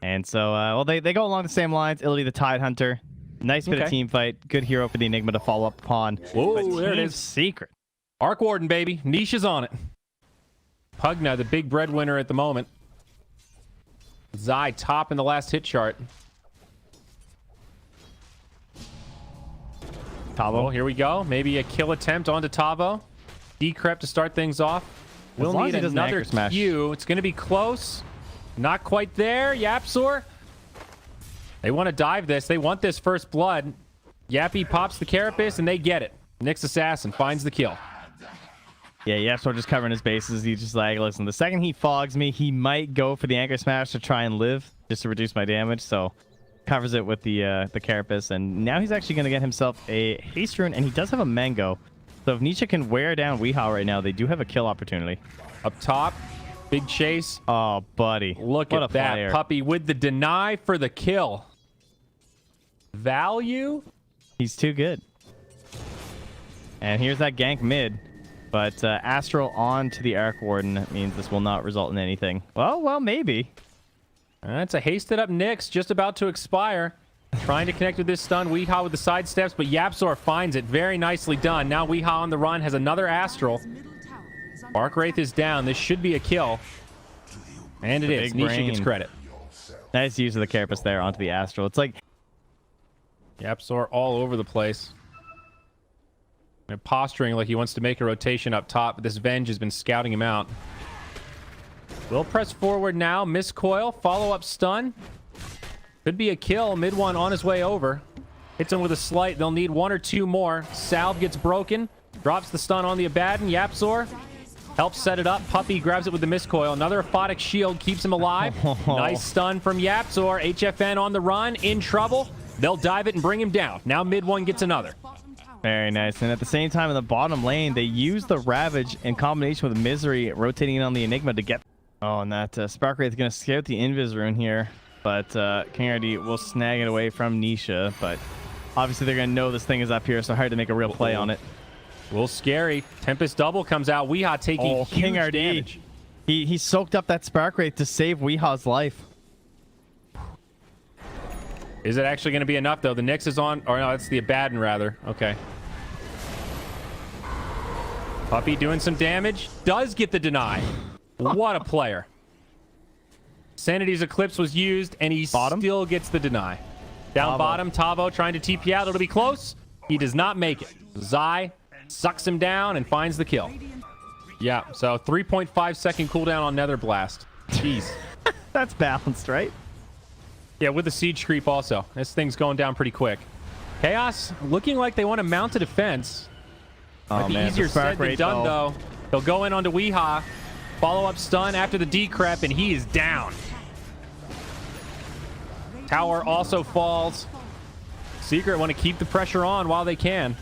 And so, well, they go along the same lines. It'll be the Tide Hunter. Nice bit of team fight. Good hero for the Enigma to follow up upon. Whoa, there it is. Secret. Arc Warden, baby. Niche is on it. Pugna, the big breadwinner at the moment. Zai top in the last hit chart. Tavo. Oh, here we go. Maybe a kill attempt onto Tavo. Decrep to start things off. We'll need another Q. It's going to be close. Not quite there. Yapzor. They want to dive this. They want this first blood. Yappy pops the Carapace, and they get it. Nyx Assassin finds the kill. Yeah, Yapzor just covering his bases. He's just like, listen, the second he fogs me, he might go for the Anchor Smash to try and live, just to reduce my damage. So covers it with the Carapace, and now he's actually going to get himself a Haste Rune, and he does have a Mango. So if Nisha can wear down Weehaw right now, they do have a kill opportunity. Up top, big chase. Oh, buddy. Look at that player. puppy with the deny for the kill. Value? He's too good. And here's that gank mid. But Astral on to the Arc Warden means this will not result in anything. Well, maybe. That's a hasted up Nyx, just about to expire. Trying to connect with this stun. Weehaw with the side steps, but Yapzor finds it. Very nicely done. Now Weehaw on the run has another Astral. Arc Wraith is down. This should be a kill. And it is. Nisha gets credit. Nice use of the Carapace there onto the Astral. It's like Yapzor all over the place. And posturing like he wants to make a rotation up top, but this Venge has been scouting him out. Will press forward now. Miscoil. Follow-up stun. Could be a kill. Mid one on his way over. Hits him with a slight. They'll need one or two more. Salve gets broken. Drops the stun on the Abaddon. Yapzor helps set it up. Puppy grabs it with the Miscoil. Another Aphotic Shield keeps him alive. Nice stun from Yapzor. HFN on the run. In trouble. They'll dive it and bring him down. Now mid one gets another. Very nice. And at the same time in the bottom lane, they use the Ravage in combination with Misery, rotating in on the Enigma to get... Oh, and that Spark Wraith is going to scare out the Invis Rune here. But King RD will snag it away from Nisha. But obviously they're going to know this thing is up here, so hard to make a real play on it. A little scary. Tempest double comes out. Weehaw taking huge King RD. damage. He soaked up that Spark Wraith to save Weehaw's life. Is it actually going to be enough, though? The Nyx is on... Or no, it's the Abaddon, rather. Okay. Puppy doing some damage. Does get the deny. What a player. Sanity's Eclipse was used, and he still gets the deny. Down bottom, Tavo trying to TP out. It'll be close. He does not make it. Zai sucks him down and finds the kill. Yeah, so 3.5 second cooldown on Nether Blast. Jeez. That's balanced, right? Yeah, with the siege creep also. This thing's going down pretty quick. Chaos looking like they want to mount a defense. Might be easier said than done, though. They'll go in onto Weehaw. Follow-up stun after the decrep, and he is down. Tower also falls. Secret want to keep the pressure on while they can.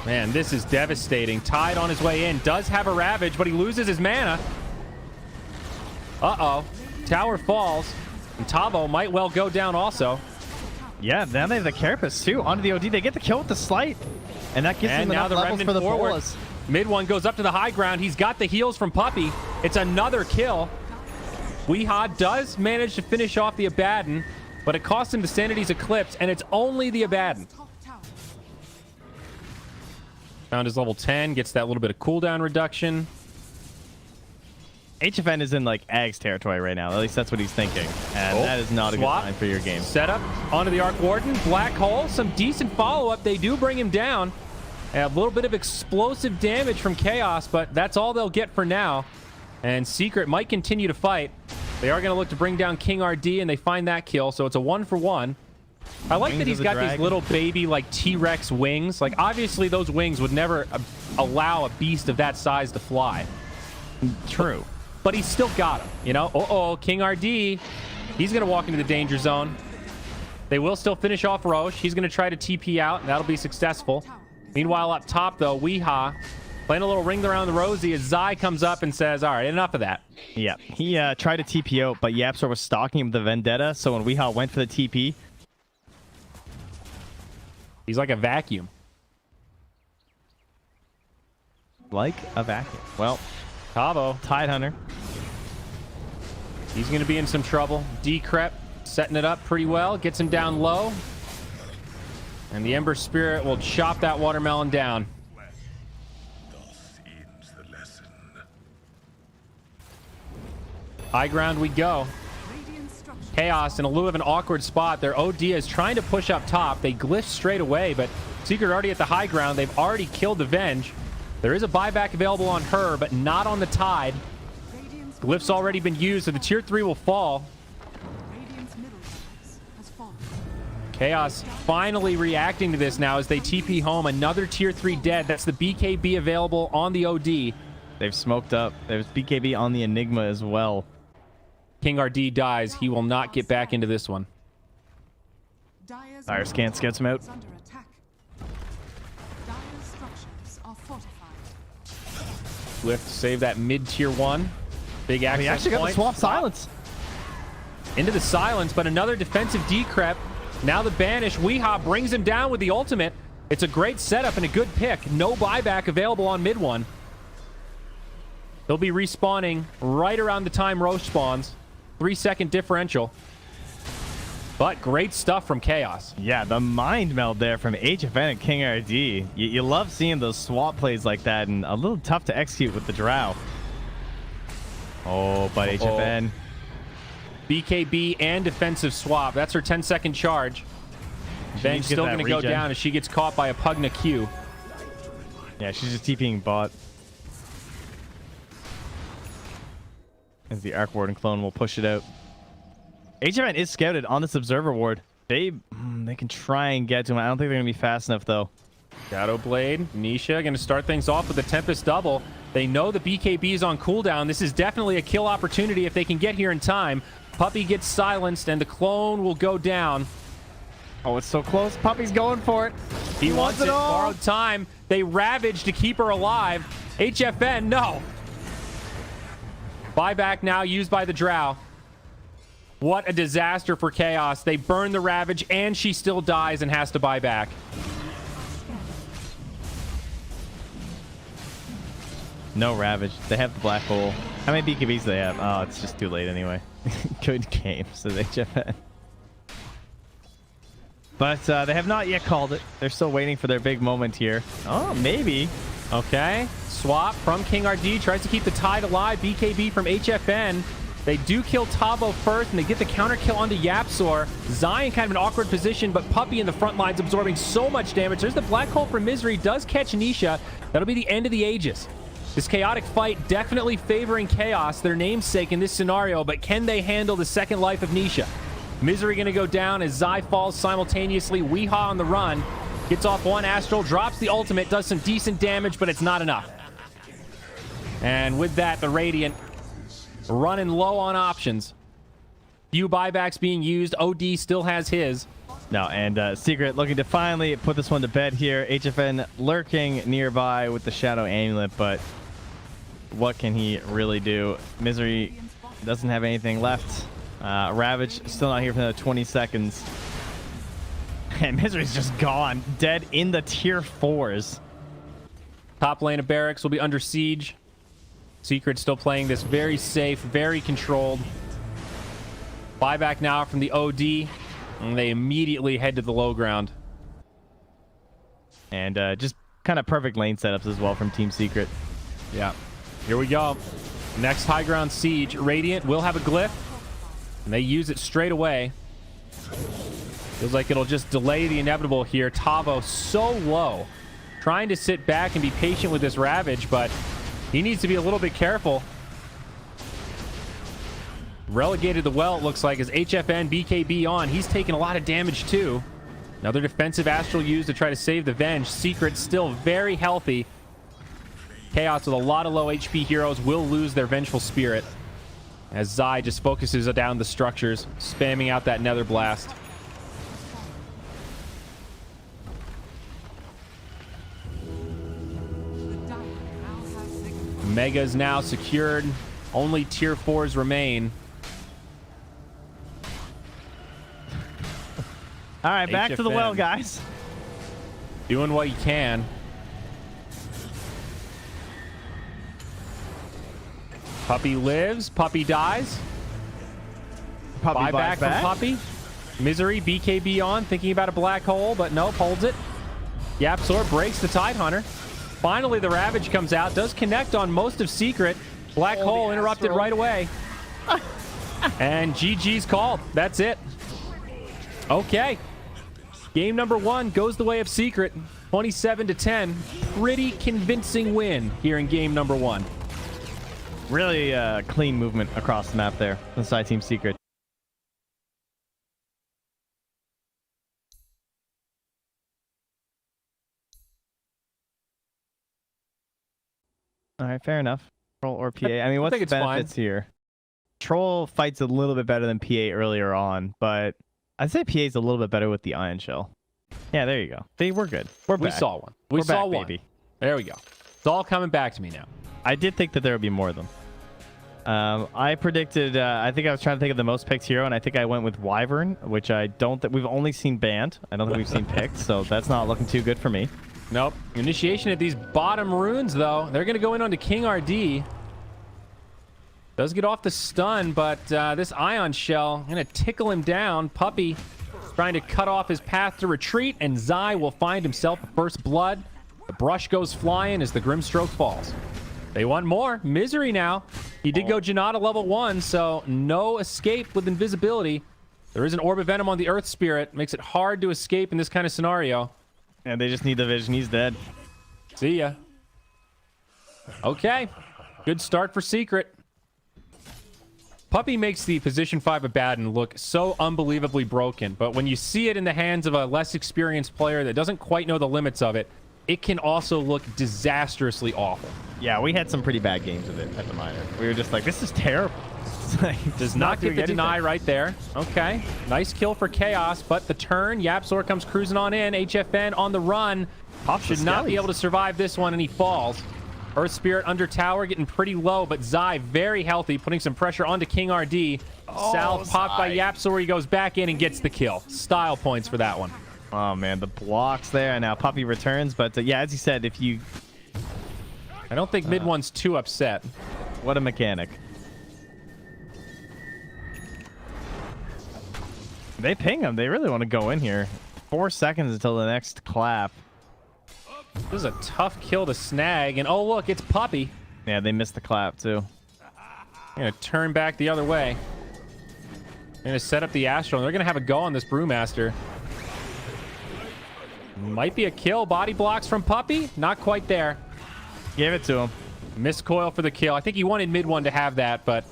Man, this is devastating. Tide on his way in. Does have a Ravage, but he loses his mana. Uh-oh. Tower falls. And Tavo might well go down also. Yeah, now they have the Carapace too. Onto the OD. They get the kill with the Slight. And that gives them enough levels for the Bolas. Mid one goes up to the high ground. He's got the heals from Puppy. It's another kill. Weehaw does manage to finish off the Abaddon, but it costs him the Sanity's Eclipse, and it's only the Abaddon. Found his level 10, gets that little bit of cooldown reduction. HFN is in like Ag's territory right now. At least that's what he's thinking. And that is not a good sign for your game. Setup onto the Arc Warden. Black Hole, some decent follow-up. They do bring him down. A little bit of explosive damage from Chaos, but that's all they'll get for now. And Secret might continue to fight. They are going to look to bring down King RD, and they find that kill, so it's a 1-for-1. I like that he's got these little baby, like, T-Rex wings. Like, obviously, those wings would never allow a beast of that size to fly. True. But he's still got him, you know? Uh-oh, King RD. He's going to walk into the danger zone. They will still finish off Roche. He's going to try to TP out, and that'll be successful. Meanwhile, up top, though, Weehaw playing a little ring around the rosy as Zai comes up and says, all right, enough of that. Yeah, he tried to TP out, but Yapzor was stalking him with the Vendetta, so when Weehaw went for the TP... He's like a vacuum. Like a vacuum. Well, Tavo. Tide Hunter. He's going to be in some trouble. Decrep setting it up pretty well. Gets him down low. And the Ember Spirit will chop that watermelon down. High ground we go. Chaos in a little of an awkward spot. Their OD is trying to push up top. They glyph straight away, but Secret already at the high ground. They've already killed the Venge. There is a buyback available on her, but not on the Tide. Glyph's already been used, so the tier 3 will fall. Chaos finally reacting to this now as they TP home. Another tier 3 dead. That's the BKB available on the OD. They've smoked up. There's BKB on the Enigma as well. King RD dies. He will not get back into this one. Fire Scans gets him out. Glyph to save that mid-tier 1. Big access He actually got the swap silence. Into the silence, but another defensive decrep. Now the banish. Weehaw brings him down with the ultimate. It's a great setup and a good pick. No buyback available on mid 1. He'll be respawning right around the time Roche spawns. 3-second differential. But great stuff from Chaos. Yeah, the mind meld there from HFN and King RD. You love seeing those swap plays like that, and a little tough to execute with the Drow. Oh, but HFN. BKB and defensive swap. That's her 10-second charge. Venge still going to go down as she gets caught by a Pugna Q. Yeah, she's just TPing bot. As the Arc Ward and Clone will push it out. HFN is scouted on this Observer Ward. They can try and get to him. I don't think they're going to be fast enough, though. Shadow Blade. Nisha going to start things off with the Tempest double. They know the BKB is on cooldown. This is definitely a kill opportunity if they can get here in time. Puppey gets silenced, and the Clone will go down. Oh, it's so close. Puppey's going for it. He wants it all. Borrowed time. They ravage to keep her alive. HFN, no. Buyback now used by the Drow. What a disaster for Chaos. They burn the Ravage, and she still dies and has to buy back. No Ravage. They have the Black Hole. How many BKBs do they have? Oh, it's just too late anyway. Good game, says HFN. But they have not yet called it. They're still waiting for their big moment here. Oh, maybe. Okay. Swap from King RD. Tries to keep the Tide alive. BKB from HFN. They do kill Tavo first, and they get the counter kill onto Yapzor. Zion kind of an awkward position, but Puppey in the front lines absorbing so much damage. There's the Black Hole for Misery. Does catch Nisha. That'll be the end of the Aegis. This chaotic fight definitely favoring Chaos, their namesake in this scenario, but can they handle the second life of Nisha? Misery going to go down as Zai falls simultaneously. Weehaw on the run. Gets off one Astral, drops the ultimate, does some decent damage, but it's not enough. And with that, the Radiant running low on options. Few buybacks being used. OD still has his. No, and Secret looking to finally put this one to bed here. HFN lurking nearby with the Shadow Amulet, but what can he really do? Misery doesn't have anything left. Ravage still not here for another 20 seconds. And Misery's just gone. Dead in the tier 4s. Top lane of Barracks will be under siege. Secret still playing this very safe, very controlled. Buyback now from the OD. And they immediately head to the low ground. And just kind of perfect lane setups as well from Team Secret. Yeah. Here we go. Next high ground siege. Radiant will have a glyph. And they use it straight away. Feels like it'll just delay the inevitable here. Tavo so low. Trying to sit back and be patient with this Ravage, but he needs to be a little bit careful. Relegated the well, it looks like, as HFN BKB on. He's taking a lot of damage too. Another defensive Astral used to try to save the Venge. Secret still very healthy. Chaos with a lot of low HP heroes will lose their Vengeful Spirit as Zai just focuses down the structures, spamming out that Nether Blast. Mega's now secured. Only tier 4s remain. All right, back to the well, guys. Doing what you can. Puppey lives. Puppey dies. Puppy Buyback from back. Puppy. Misery, BKB on, thinking about a black hole, but nope, holds it. Yapzor breaks the Tidehunter. Finally, the Ravage comes out, does connect on most of Secret. Black hole interrupted right away. And GG's called. That's it. Okay. Game number 1 goes the way of Secret. 27-10. Pretty convincing win here in game number 1. Really clean movement across the map there inside Team Secret. All right, fair enough. Troll or PA. I mean, what's the benefits here? Troll fights a little bit better than PA earlier on, but I'd say PA is a little bit better with the Ion Shell. Yeah, there you go. We're good. We saw one. We saw one. Baby. There we go. It's all coming back to me now. I did think that there would be more of them. I predicted, I think I was trying to think of the most picked hero, and I think I went with Wyvern, which I don't think we've only seen banned. I don't think we've seen picked, so that's not looking too good for me. Nope. Initiation at these bottom runes, though. They're going to go in onto King RD. Does get off the stun, but this Ion Shell going to tickle him down. Puppy trying to cut off his path to retreat, and Zai will find himself a first blood. The brush goes flying as the Grimstroke falls. They want more. Misery now. He did go Janata level 1, so no escape with invisibility. There is an Orb of Venom on the Earth Spirit. Makes it hard to escape in this kind of scenario. And they just need the vision. He's dead. See ya. Okay. Good start for Secret. Puppy makes the position 5 Abaddon look so unbelievably broken, but when you see it in the hands of a less experienced player that doesn't quite know the limits of it, it can also look disastrously awful. Yeah, we had some pretty bad games with it at the minor. We were just like, this is terrible. Does not get the deny right there. Okay. Nice kill for Chaos, but the turn, Yapzor comes cruising on in. HFN on the run. Should not be able to survive this one, and he falls. Earth Spirit under tower, getting pretty low, but Zai very healthy, putting some pressure onto King RD. South popped by Yapzor. He goes back in and gets the kill. Style points for that one. Oh, man, the blocks there. And now Puppy returns, but yeah, as you said, if you... I don't think mid one's too upset. What a mechanic. They ping him. They really want to go in here. 4 seconds until the next clap. This is a tough kill to snag. And oh, look, it's Puppy. Yeah, they missed the clap, too. They're going to turn back the other way. They're going to set up the Astral. And they're going to have a go on this Brewmaster. Might be a kill. Body blocks from Puppy. Not quite there. Gave it to him. Miscoil for the kill. I think he wanted mid one to have that, but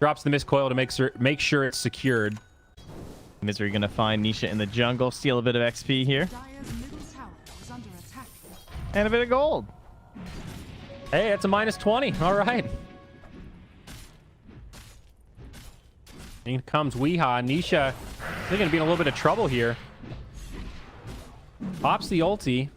drops the miscoil to make sure it's secured. Misery going to find Nisha in the jungle. Steal a bit of XP here. And a bit of gold. Hey, that's a -20. All right. In comes Weeha. Nisha, they're going to be in a little bit of trouble here. Pops the ulti.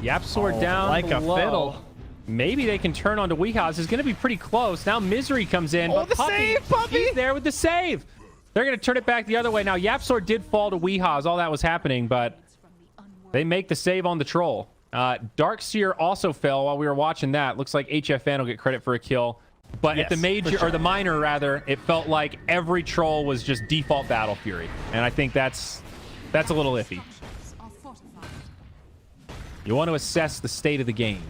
Yapzor down like below. A fiddle. Maybe they can turn onto Weeha. This is going to be pretty close. Now Misery comes in. Oh, but the save, Puppy! He's there with the save. They're going to turn it back the other way. Now, Yapzor did fall to Weeha. All that was happening, but they make the save on the troll. Darkseer also fell while we were watching that. Looks like HFN will get credit for a kill. But yes, at the major, or the minor rather, it felt like every troll was just default Battle Fury. And I think that's a little iffy. You want to assess the state of the game.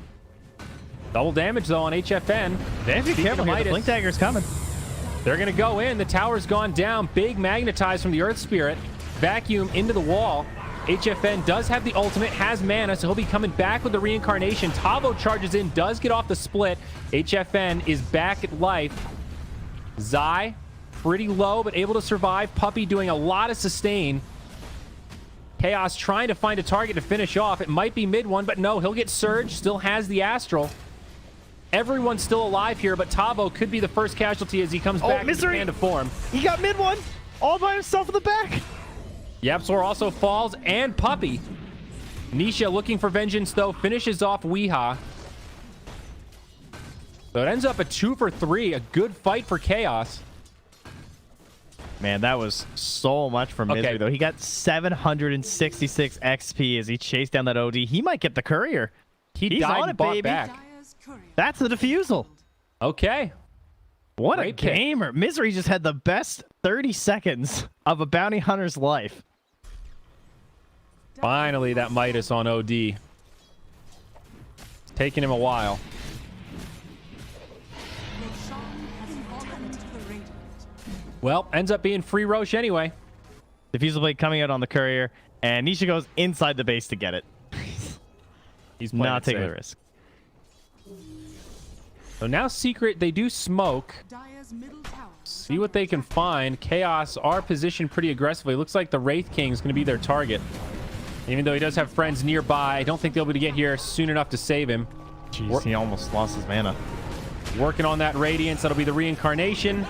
Double damage, though, on HFN. They have to be careful here. The Blink Dagger's coming. They're going to go in. The tower's gone down. Big magnetize from the Earth Spirit. Vacuum into the wall. HFN does have the ultimate, has mana, so he'll be coming back with the reincarnation. Tavo charges in, does get off the split. HFN is back at life. Zai, pretty low, but able to survive. Puppy doing a lot of sustain. Chaos trying to find a target to finish off. It might be mid one, but no, he'll get Surge. Still has the Astral. Everyone's still alive here, but Tavo could be the first casualty as he comes back into Panda form. He got mid one, all by himself in the back. Yapzor also falls, and Puppy. Nisha looking for vengeance, though, finishes off Weeha. So it ends up a 2 for 3. A good fight for Chaos. Man, that was so much for Misery, though. He got 766 XP as he chased down that OD. He might get the courier. He's died on and it, bought baby. Back. That's the defusal. Okay. What Great a pick. gamer. Misery just had the best 30 seconds of a bounty hunter's life. Finally, that Midas on OD. It's taking him a while. Well, ends up being free Roche anyway. Diffusal blade coming out on the courier, and Nisha goes inside the base to get it. He's not taking safe. the risk. So now Secret, they do smoke. See what they can find. Chaos are positioned pretty aggressively. Looks like the Wraith King is going to be their target. Even though he does have friends nearby, I don't think they'll be able to get here soon enough to save him. Jeez, he almost lost his mana. Working on that Radiance. That'll be the reincarnation.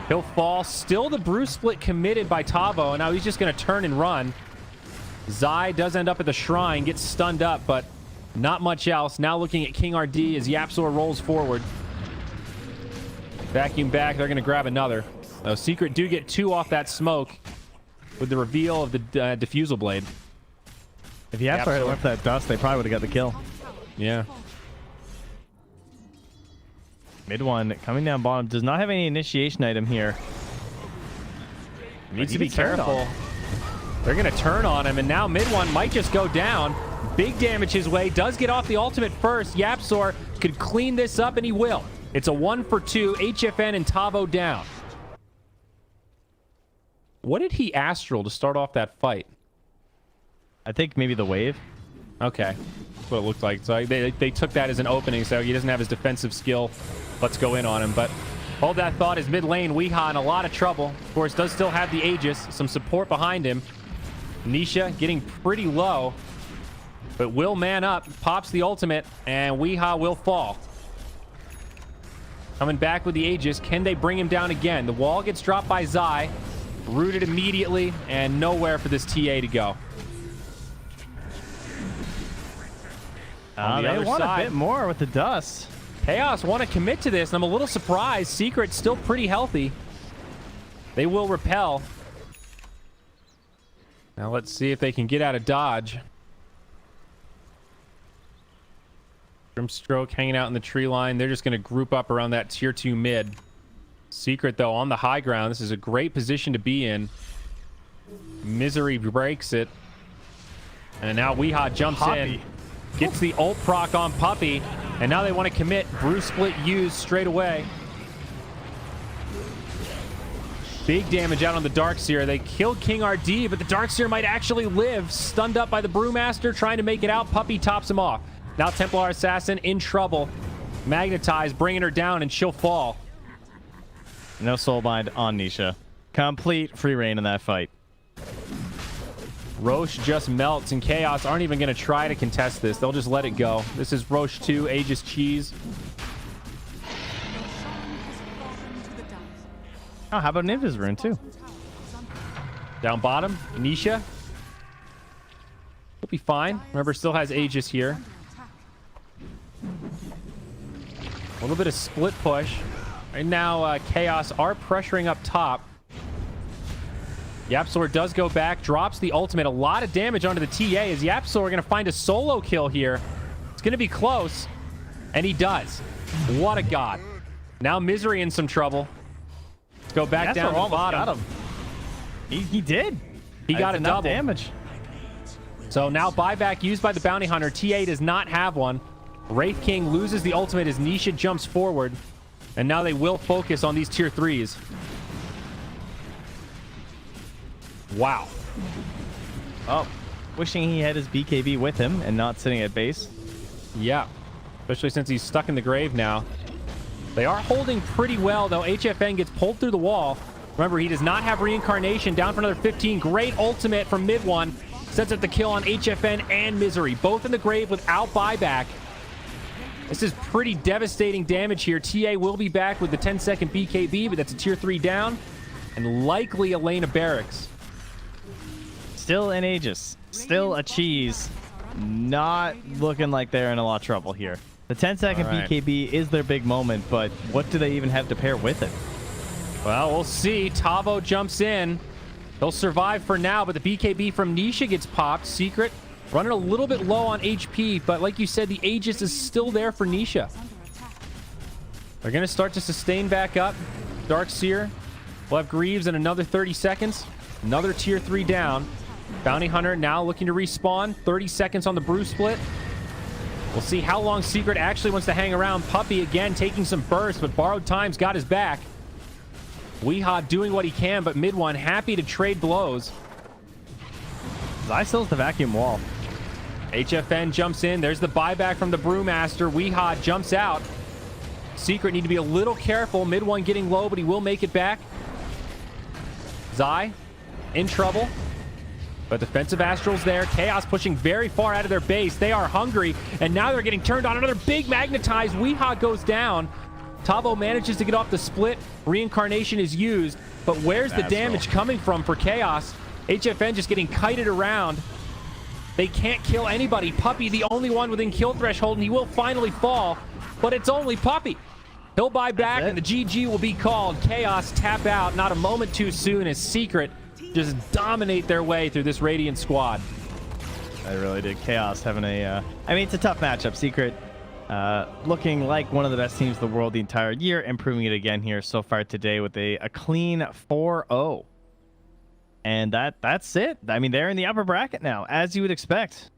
He'll fall. Still the Brew Split committed by Tavo, and now he's just going to turn and run. Zai does end up at the shrine, gets stunned up, but not much else. Now looking at King RD as Yapzor rolls forward. Vacuum back. They're going to grab another. Secret do get 2 off that smoke with the reveal of the Diffusal Blade. If Yapzor had left that dust, they probably would have got the kill. Yeah. Mid one coming down bottom. Does not have any initiation item here. Needs to be careful. They're going to turn on him, and now mid one might just go down. Big damage his way. Does get off the ultimate first. Yapzor could clean this up, and he will. It's a 1 for 2. HFN and Tavo down. What did he Astral to start off that fight? I think maybe the wave. Okay. That's what it looked like. So they took that as an opening, so he doesn't have his defensive skill. Let's go in on him. But hold that thought, is mid lane Weeha in a lot of trouble. Of course, does still have the Aegis. Some support behind him. Nisha getting pretty low, but will man up. Pops the ultimate, and Weeha will fall. Coming back with the Aegis. Can they bring him down again? The wall gets dropped by Zai. Rooted immediately, and nowhere for this TA to go. They want a bit more with the dust. Chaos want to commit to this, and I'm a little surprised. Secret's still pretty healthy. They will repel. Now let's see if they can get out of dodge. Grimstroke hanging out in the tree line. They're just going to group up around that tier 2 mid. Secret, though, on the high ground. This is a great position to be in. Misery breaks it. And now Weeha jumps in. Gets the ult proc on Puppey. And now they want to commit. Brew Split used straight away. Big damage out on the Darkseer. They killed King RD, but the Darkseer might actually live. Stunned up by the Brewmaster, trying to make it out. Puppey tops him off. Now Templar Assassin in trouble. Magnetized, bringing her down, and she'll fall. No soulbind on Nisha. Complete free reign in that fight. Roche just melts, and Chaos aren't even going to try to contest this. They'll just let it go. This is Roche 2, Aegis Cheese. Oh, how about Ninja's rune, too? Down bottom, Nisha. He'll be fine. Remember, still has Aegis here. A little bit of split push. Right now, Chaos are pressuring up top. Yapzor does go back, drops the ultimate. A lot of damage onto the TA. Is Yapzor going to find a solo kill here? It's going to be close. And he does. What a god. Now Misery in some trouble. Let's go back down to the bottom. Got him. He did. He got a double. Damage. So now buyback used by the Bounty Hunter. TA does not have one. Wraith King loses the ultimate as Nisha jumps forward. And now they will focus on these tier 3s. Wow. Oh, wishing he had his BKB with him and not sitting at base. Yeah, especially since he's stuck in the grave now. They are holding pretty well, though. HFN gets pulled through the wall. Remember, he does not have reincarnation. Down for another 15. Great ultimate from mid one. Sets up the kill on HFN and Misery. Both in the grave without buyback. This is pretty devastating damage here. TA will be back with the 10-second BKB, but that's a tier 3 down. And likely a lane of barracks. Still an Aegis. Still a cheese. Not looking like they're in a lot of trouble here. The 10-second BKB is their big moment, but what do they even have to pair with it? Well, we'll see. Tavo jumps in. He'll survive for now, but the BKB from Nisha gets popped. Secret running a little bit low on HP, but like you said, the Aegis is still there for Nisha. They're going to start to sustain back up. Darkseer. We'll have Greaves in another 30 seconds. Another tier 3 down. Bounty Hunter now looking to respawn. 30 seconds on the brew split. We'll see how long Secret actually wants to hang around. Puppey again taking some burst, but Borrowed Time's got his back. Weehaw doing what he can, but mid one happy to trade blows. Zai the vacuum wall. HFN jumps in. There's the buyback from the Brewmaster. Weehaw jumps out. Secret need to be a little careful. Mid one getting low, but he will make it back. Zai in trouble. But defensive Astral's there. Chaos pushing very far out of their base. They are hungry, and now they're getting turned on. Another big magnetized. Weehaw goes down. Tavo manages to get off the split. Reincarnation is used, but where's the damage coming from for Chaos? HFN just getting kited around. They can't kill anybody. Puppey, the only one within kill threshold, and he will finally fall, but it's only Puppey. He'll buy back, and the GG will be called. Chaos tap out, not a moment too soon, as Secret just dominate their way through this Radiant squad. I really did. Chaos having a... I mean, it's a tough matchup. Secret looking like one of the best teams in the world the entire year, and proving it again here so far today with a clean 4-0. And that's it. I mean, they're in the upper bracket now, as you would expect.